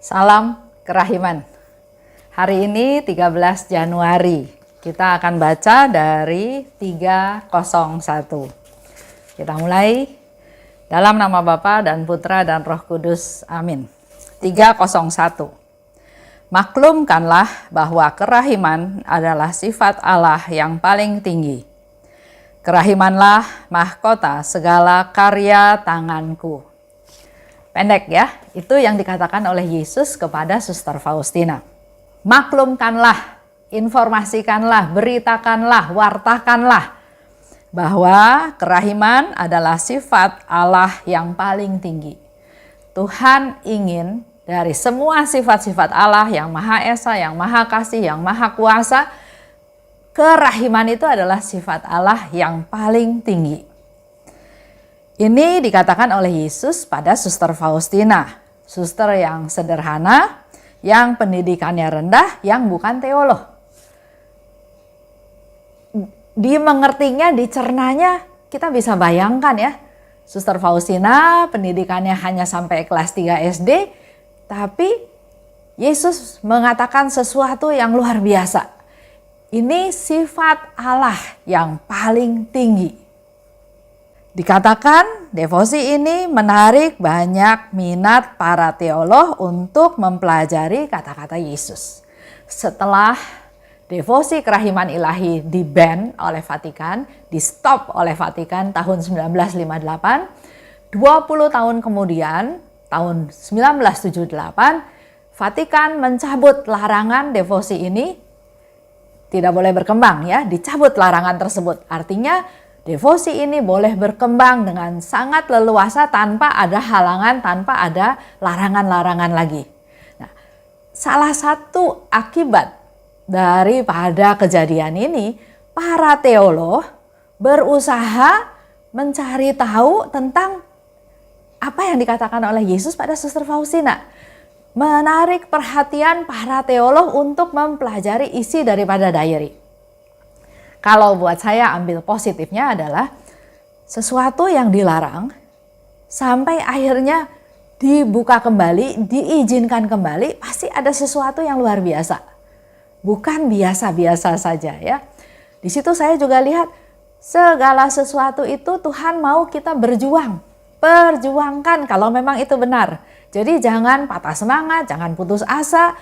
Salam kerahiman. Hari ini 13 Januari. Kita akan baca dari 301. Kita mulai dalam nama Bapa dan Putra dan Roh Kudus. Amin. 301. Maklumkanlah bahwa kerahiman adalah sifat Allah yang paling tinggi. Kerahimanlah mahkota segala karya tanganku. Pendek ya, itu yang dikatakan oleh Yesus kepada Suster Faustina. Maklumkanlah, informasikanlah, beritakanlah, wartakanlah bahwa kerahiman adalah sifat Allah yang paling tinggi. Tuhan ingin dari semua sifat-sifat Allah yang Maha Esa, yang Maha Kasih, yang Maha Kuasa, kerahiman itu adalah sifat Allah yang paling tinggi. Ini dikatakan oleh Yesus pada Suster Faustina, suster yang sederhana, yang pendidikannya rendah, yang bukan teolog. Dimengertinya, dicernanya, kita bisa bayangkan ya, Suster Faustina pendidikannya hanya sampai kelas 3 SD, tapi Yesus mengatakan sesuatu yang luar biasa. Ini sifat Allah yang paling tinggi. Dikatakan devosi ini menarik banyak minat para teolog untuk mempelajari kata-kata Yesus. Setelah devosi kerahiman ilahi di-ban oleh Vatikan, di-stop oleh Vatikan tahun 1958, 20 tahun kemudian, tahun 1978, Vatikan mencabut larangan devosi ini, tidak boleh berkembang ya, dicabut larangan tersebut. Artinya devosi ini boleh berkembang dengan sangat leluasa tanpa ada halangan, tanpa ada larangan-larangan lagi. Nah, salah satu akibat daripada kejadian ini, para teolog berusaha mencari tahu tentang apa yang dikatakan oleh Yesus pada Suster Faustina. Menarik perhatian para teolog untuk mempelajari isi daripada diary. Kalau buat saya ambil positifnya adalah sesuatu yang dilarang sampai akhirnya dibuka kembali, diizinkan kembali, pasti ada sesuatu yang luar biasa. Bukan biasa-biasa saja ya. Di situ saya juga lihat segala sesuatu itu Tuhan mau kita berjuang. Perjuangkan kalau memang itu benar. Jadi jangan patah semangat, jangan putus asa,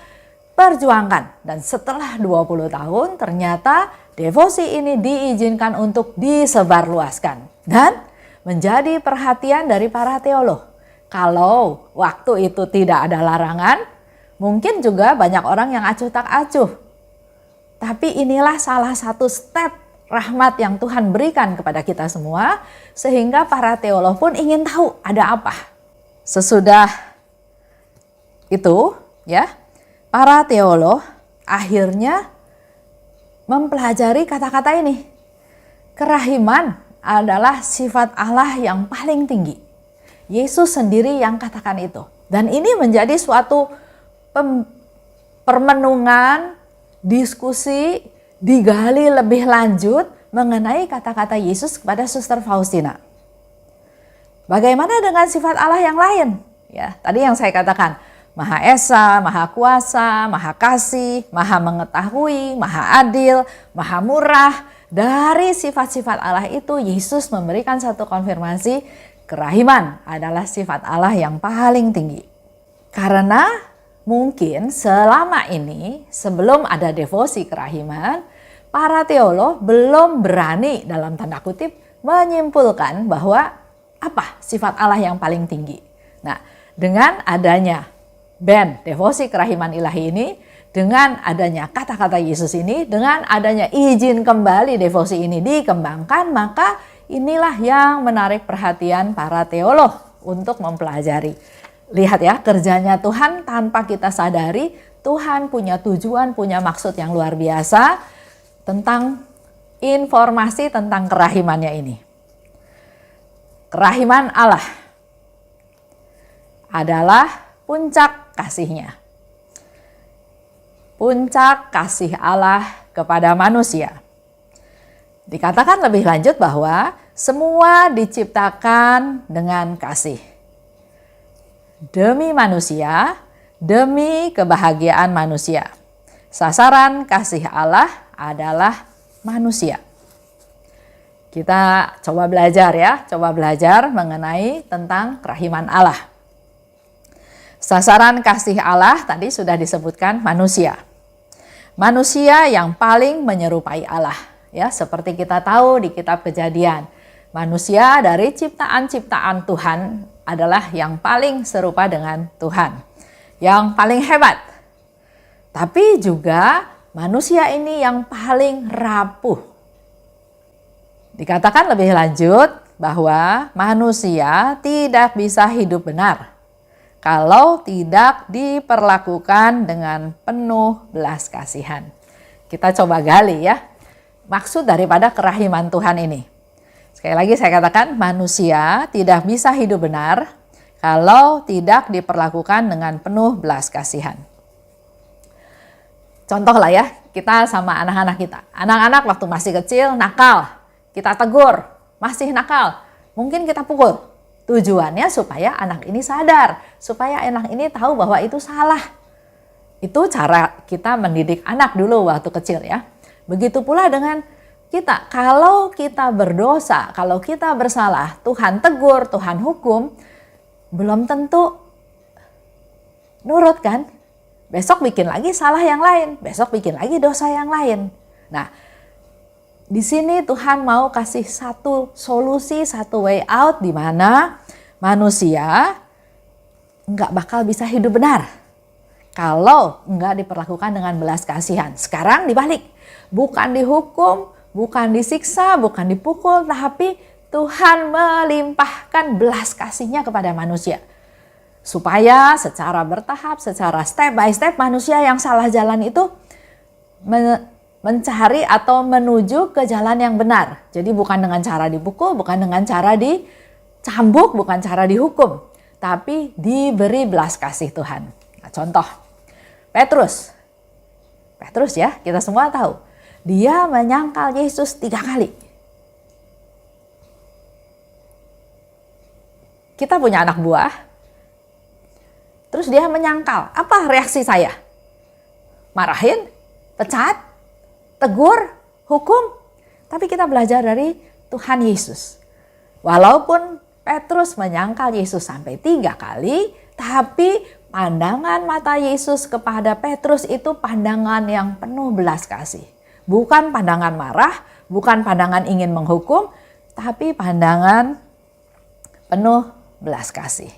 perjuangkan. Dan setelah 20 tahun ternyata devosi ini diizinkan untuk disebarluaskan dan menjadi perhatian dari para teolog. Kalau waktu itu tidak ada larangan, mungkin juga banyak orang yang acuh tak acuh. Tapi inilah salah satu step rahmat yang Tuhan berikan kepada kita semua, sehingga para teolog pun ingin tahu ada apa. Sesudah itu ya, para teolog akhirnya mempelajari kata-kata ini. Kerahiman adalah sifat Allah yang paling tinggi. Yesus sendiri yang katakan itu. Dan ini menjadi suatu permenungan, diskusi, digali lebih lanjut mengenai kata-kata Yesus kepada Suster Faustina. Bagaimana dengan sifat Allah yang lain? Ya, tadi yang saya katakan, Maha Esa, Maha Kuasa, Maha Kasih, Maha Mengetahui, Maha Adil, Maha Murah. Dari sifat-sifat Allah itu Yesus memberikan satu konfirmasi, kerahiman adalah sifat Allah yang paling tinggi. Karena mungkin selama ini sebelum ada devosi kerahiman, para teolog belum berani dalam tanda kutip menyimpulkan bahwa apa sifat Allah yang paling tinggi. Nah, dengan adanya ban devosi kerahiman ilahi ini, dengan adanya kata-kata Yesus ini, dengan adanya izin kembali devosi ini dikembangkan, maka inilah yang menarik perhatian para teolog untuk mempelajari. Lihat ya, kerjanya Tuhan tanpa kita sadari, Tuhan punya tujuan, punya maksud yang luar biasa tentang informasi tentang kerahimannya ini. Kerahiman Allah adalah puncak kasihnya. Puncak kasih Allah kepada manusia. Dikatakan lebih lanjut bahwa semua diciptakan dengan kasih. Demi manusia demi kebahagiaan manusia. Sasaran kasih Allah adalah manusia. Kita coba belajar ya, mengenai tentang kerahiman Allah. Sasaran kasih Allah tadi sudah disebutkan manusia. Manusia yang paling menyerupai Allah, ya, seperti kita tahu di kitab Kejadian. Manusia dari ciptaan-ciptaan Tuhan adalah yang paling serupa dengan Tuhan, yang paling hebat. Tapi juga manusia ini yang paling rapuh. Dikatakan lebih lanjut bahwa manusia tidak bisa hidup benar kalau tidak diperlakukan dengan penuh belas kasihan. Kita coba gali ya, maksud daripada kerahiman Tuhan ini. Sekali lagi saya katakan, manusia tidak bisa hidup benar kalau tidak diperlakukan dengan penuh belas kasihan. Contoh lah ya, kita sama anak-anak kita. Anak-anak waktu masih kecil nakal, kita tegur, masih nakal, mungkin kita pukul. Tujuannya supaya anak ini sadar, supaya anak ini tahu bahwa itu salah. Itu cara kita mendidik anak dulu waktu kecil ya. Begitu pula dengan kita, kalau kita berdosa, kalau kita bersalah, Tuhan tegur, Tuhan hukum, belum tentu nurut kan? Besok bikin lagi salah yang lain, besok bikin lagi dosa yang lain. Nah, di sini Tuhan mau kasih satu solusi, satu way out di mana manusia nggak bakal bisa hidup benar kalau nggak diperlakukan dengan belas kasihan. Sekarang dibalik, bukan dihukum, bukan disiksa, bukan dipukul, tapi Tuhan melimpahkan belas kasihnya kepada manusia. Supaya secara bertahap, secara step by step manusia yang salah jalan itu mencari atau menuju ke jalan yang benar. Jadi bukan dengan cara dipukul, bukan dengan cara dicambuk, bukan cara dihukum, tapi diberi belas kasih Tuhan. Nah, contoh, Petrus ya, kita semua tahu, dia menyangkal Yesus 3 kali. Kita punya anak buah, terus dia menyangkal. Apa reaksi saya? Marahin? Pecat? Tegur, hukum, tapi kita belajar dari Tuhan Yesus. Walaupun Petrus menyangkal Yesus sampai 3 kali, tapi pandangan mata Yesus kepada Petrus itu pandangan yang penuh belas kasih. Bukan pandangan marah, bukan pandangan ingin menghukum, tapi pandangan penuh belas kasih.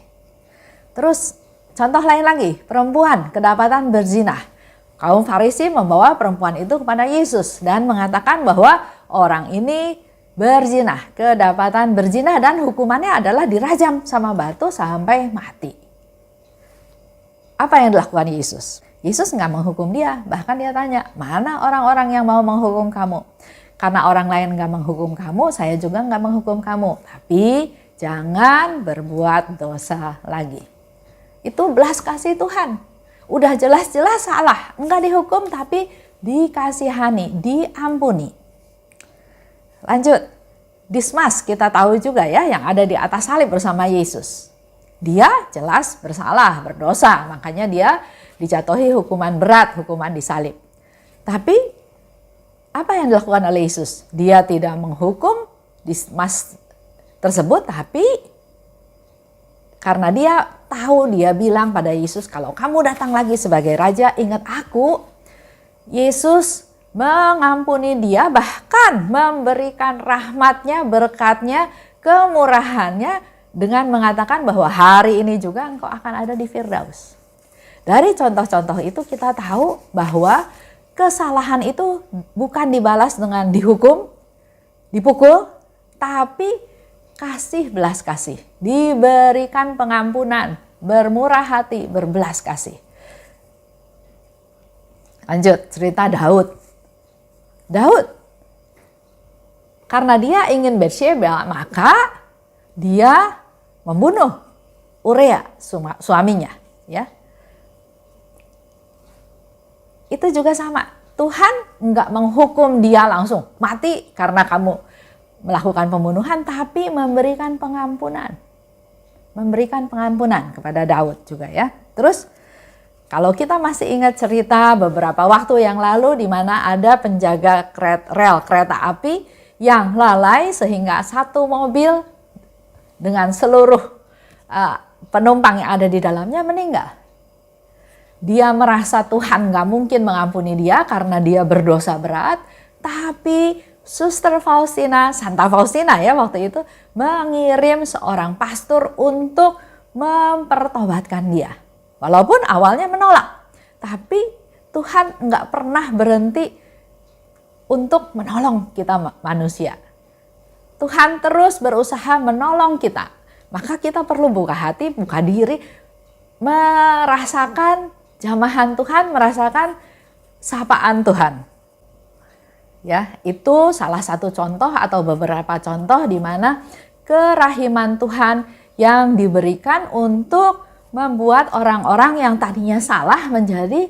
Terus contoh lain lagi, perempuan kedapatan berzina. Kaum Farisi membawa perempuan itu kepada Yesus dan mengatakan bahwa orang ini berzina, kedapatan berzina, dan hukumannya adalah dirajam sama batu sampai mati. Apa yang dilakukan Yesus? Yesus nggak menghukum dia, bahkan dia tanya, mana orang-orang yang mau menghukum kamu? Karena orang lain nggak menghukum kamu, saya juga nggak menghukum kamu. Tapi jangan berbuat dosa lagi. Itu belas kasih Tuhan. Udah jelas-jelas salah, enggak dihukum tapi dikasihani, diampuni. Lanjut, Dismas kita tahu juga ya, yang ada di atas salib bersama Yesus. Dia jelas bersalah, berdosa, makanya dia dijatuhi hukuman berat, hukuman disalib. Tapi apa yang dilakukan oleh Yesus? Dia tidak menghukum Dismas tersebut, tapi karena dia tahu, dia bilang pada Yesus, kalau kamu datang lagi sebagai raja, ingat aku. Yesus mengampuni dia, bahkan memberikan rahmatnya, berkatnya, kemurahannya, dengan mengatakan bahwa hari ini juga engkau akan ada di Firdaus. Dari contoh-contoh itu kita tahu bahwa kesalahan itu bukan dibalas dengan dihukum, dipukul, tapi kasih belas kasih, diberikan pengampunan, bermurah hati, berbelas kasih. Lanjut, cerita Daud. Karena dia ingin Batsyeba, maka dia membunuh Uria, suaminya. Ya, itu juga sama. Tuhan enggak menghukum dia langsung mati karena kamu melakukan pembunuhan, tapi memberikan pengampunan. Memberikan pengampunan kepada Daud juga ya. Terus Kalau kita masih ingat cerita beberapa waktu yang lalu di mana ada penjaga rel kereta api yang lalai sehingga satu mobil dengan seluruh penumpang yang ada di dalamnya meninggal. Dia merasa Tuhan gak mungkin mengampuni dia karena dia berdosa berat, tapi Suster Faustina, Santa Faustina ya waktu itu, mengirim seorang pastor untuk mempertobatkan dia. Walaupun awalnya menolak, tapi Tuhan nggak pernah berhenti untuk menolong kita manusia. Tuhan terus berusaha menolong kita. Maka kita perlu buka hati, buka diri, merasakan jamahan Tuhan, merasakan sapaan Tuhan. Ya, itu salah satu contoh atau beberapa contoh di mana kerahiman Tuhan yang diberikan untuk membuat orang-orang yang tadinya salah menjadi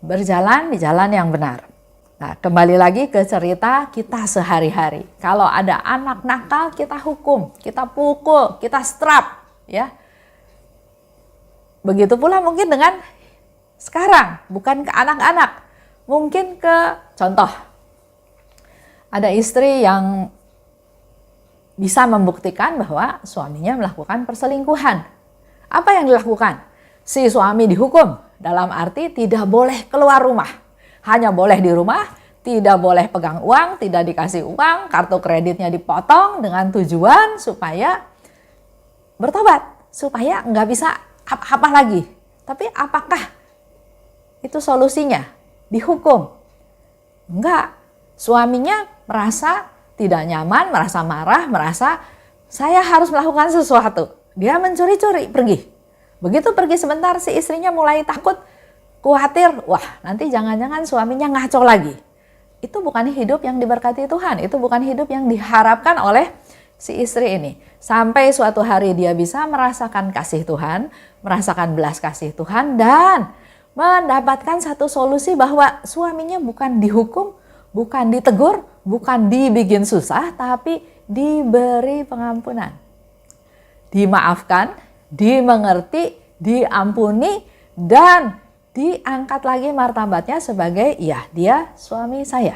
berjalan di jalan yang benar. Nah, kembali lagi ke cerita kita sehari-hari. Kalau ada anak nakal, kita hukum, kita pukul, kita strap, ya. Begitu pula mungkin dengan sekarang, bukan ke anak-anak, mungkin ke contoh. Ada istri yang bisa membuktikan bahwa suaminya melakukan perselingkuhan. Apa yang dilakukan? Si suami dihukum, dalam arti tidak boleh keluar rumah. Hanya boleh di rumah, tidak boleh pegang uang, tidak dikasih uang, kartu kreditnya dipotong dengan tujuan supaya bertobat, supaya nggak bisa apa-apa lagi. Tapi apakah itu solusinya? Dihukum? Enggak. Suaminya merasa tidak nyaman, merasa marah, merasa saya harus melakukan sesuatu. Dia mencuri-curi, pergi. Begitu pergi sebentar, si istrinya mulai takut, khawatir, wah nanti jangan-jangan suaminya ngaco lagi. Itu bukan hidup yang diberkati Tuhan, itu bukan hidup yang diharapkan oleh si istri ini. Sampai suatu hari dia bisa merasakan kasih Tuhan, merasakan belas kasih Tuhan, dan mendapatkan satu solusi bahwa suaminya bukan dihukum, bukan ditegur, bukan dibikin susah, tapi diberi pengampunan. Dimaafkan, dimengerti, diampuni, dan diangkat lagi martabatnya sebagai, ya dia suami saya.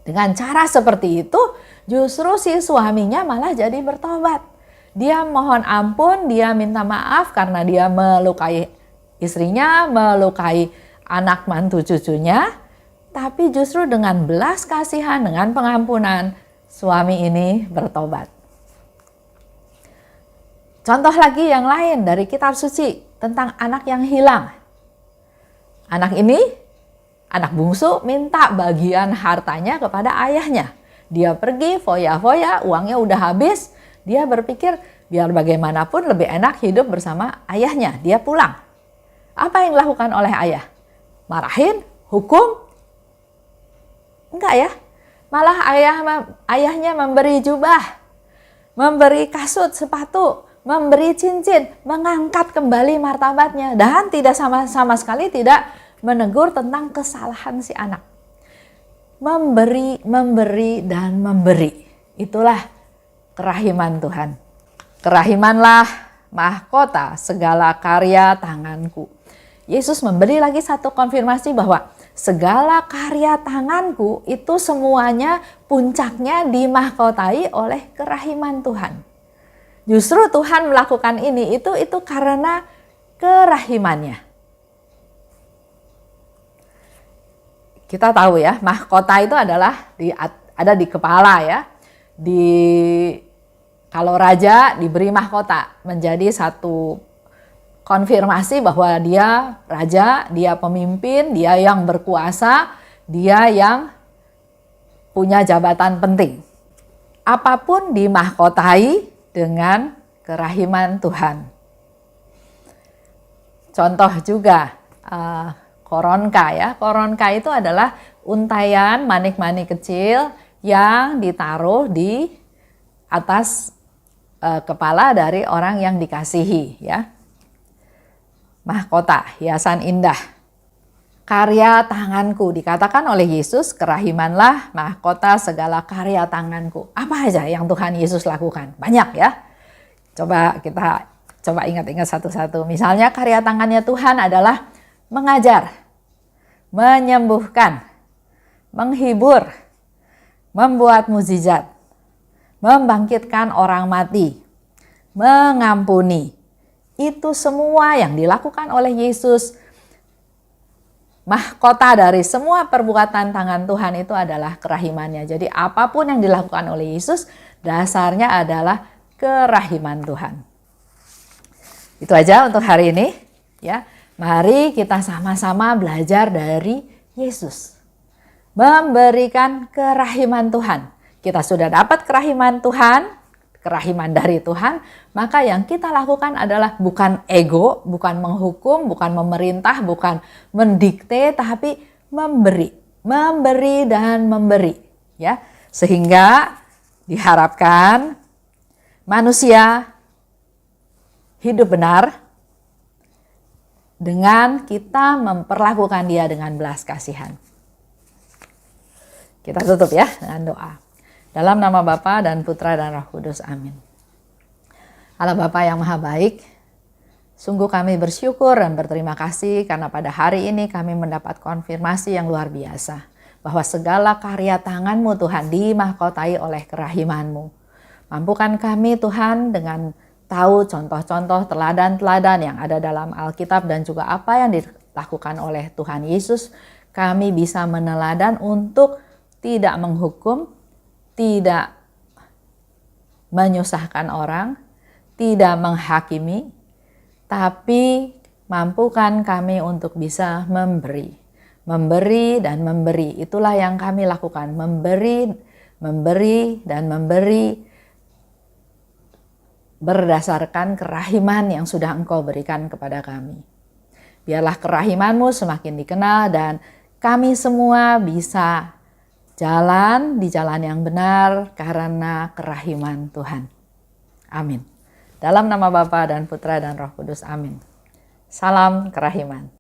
Dengan cara seperti itu, justru si suaminya malah jadi bertobat. Dia mohon ampun, dia minta maaf karena dia melukai istrinya, melukai anak mantu cucunya, tapi justru dengan belas kasihan, dengan pengampunan, suami ini bertobat. Contoh lagi yang lain dari kitab suci tentang anak yang hilang. Anak ini, anak bungsu, minta bagian hartanya kepada ayahnya. Dia pergi foya-foya, uangnya udah habis. Dia berpikir biar bagaimanapun lebih enak hidup bersama ayahnya. Dia pulang. Apa yang dilakukan oleh ayah? Marahin, hukum? Enggak ya, malah ayahnya memberi jubah, memberi kasut, sepatu, memberi cincin, mengangkat kembali martabatnya, dan tidak sama sekali tidak menegur tentang kesalahan si anak. Memberi, dan memberi. Itulah kerahiman Tuhan. Kerahimanlah mahkota segala karya tanganku. Yesus memberi lagi satu konfirmasi bahwa segala karya tanganku itu semuanya puncaknya dimahkotai oleh kerahiman Tuhan. Justru Tuhan melakukan ini itu karena kerahimannya. Kita tahu ya, mahkota itu adalah ada di kepala ya. Kalau raja diberi mahkota menjadi satu konfirmasi bahwa dia raja, dia pemimpin, dia yang berkuasa, dia yang punya jabatan penting. Apapun dimahkotai dengan kerahiman Tuhan. Contoh juga koronka ya. Koronka itu adalah untayan manik-manik kecil yang ditaruh di atas kepala dari orang yang dikasihi ya. Mahkota, hiasan indah. Karya tanganku, dikatakan oleh Yesus, kerahimanlah mahkota segala karya tanganku. Apa aja yang Tuhan Yesus lakukan? Banyak ya. Coba kita Coba ingat-ingat satu-satu. Misalnya karya tangannya Tuhan adalah mengajar, menyembuhkan, menghibur, membuat mukjizat, membangkitkan orang mati, mengampuni. Itu semua yang dilakukan oleh Yesus. Mahkota dari semua perbuatan tangan Tuhan itu adalah kerahimannya. Jadi apapun yang dilakukan oleh Yesus, dasarnya adalah kerahiman Tuhan. Itu aja untuk hari ini, ya. Mari kita sama-sama belajar dari Yesus. Memberikan kerahiman Tuhan. Kita sudah dapat kerahiman Tuhan, kerahiman dari Tuhan, maka yang kita lakukan adalah bukan ego, bukan menghukum, bukan memerintah, bukan mendikte, tapi memberi, memberi dan memberi, ya. Sehingga diharapkan manusia hidup benar dengan kita memperlakukan dia dengan belas kasihan. Kita tutup ya dengan doa. Dalam nama Bapa dan Putra dan Roh Kudus, amin. Allah Bapa yang Maha Baik, sungguh kami bersyukur dan berterima kasih karena pada hari ini kami mendapat konfirmasi yang luar biasa. Bahwa segala karya tangan-Mu Tuhan dimahkotai oleh kerahiman-Mu. Mampukan kami Tuhan dengan tahu contoh-contoh teladan-teladan yang ada dalam Alkitab dan juga apa yang dilakukan oleh Tuhan Yesus. Kami bisa meneladan untuk tidak menghukum, tidak menyusahkan orang, tidak menghakimi, tapi mampukan kami untuk bisa memberi. Memberi dan memberi, itulah yang kami lakukan. Memberi, memberi, dan memberi berdasarkan kerahiman yang sudah Engkau berikan kepada kami. Biarlah kerahiman-Mu semakin dikenal dan kami semua bisa jalan di jalan yang benar karena kerahiman Tuhan. Amin. Dalam nama Bapa dan Putra dan Roh Kudus, amin. Salam kerahiman.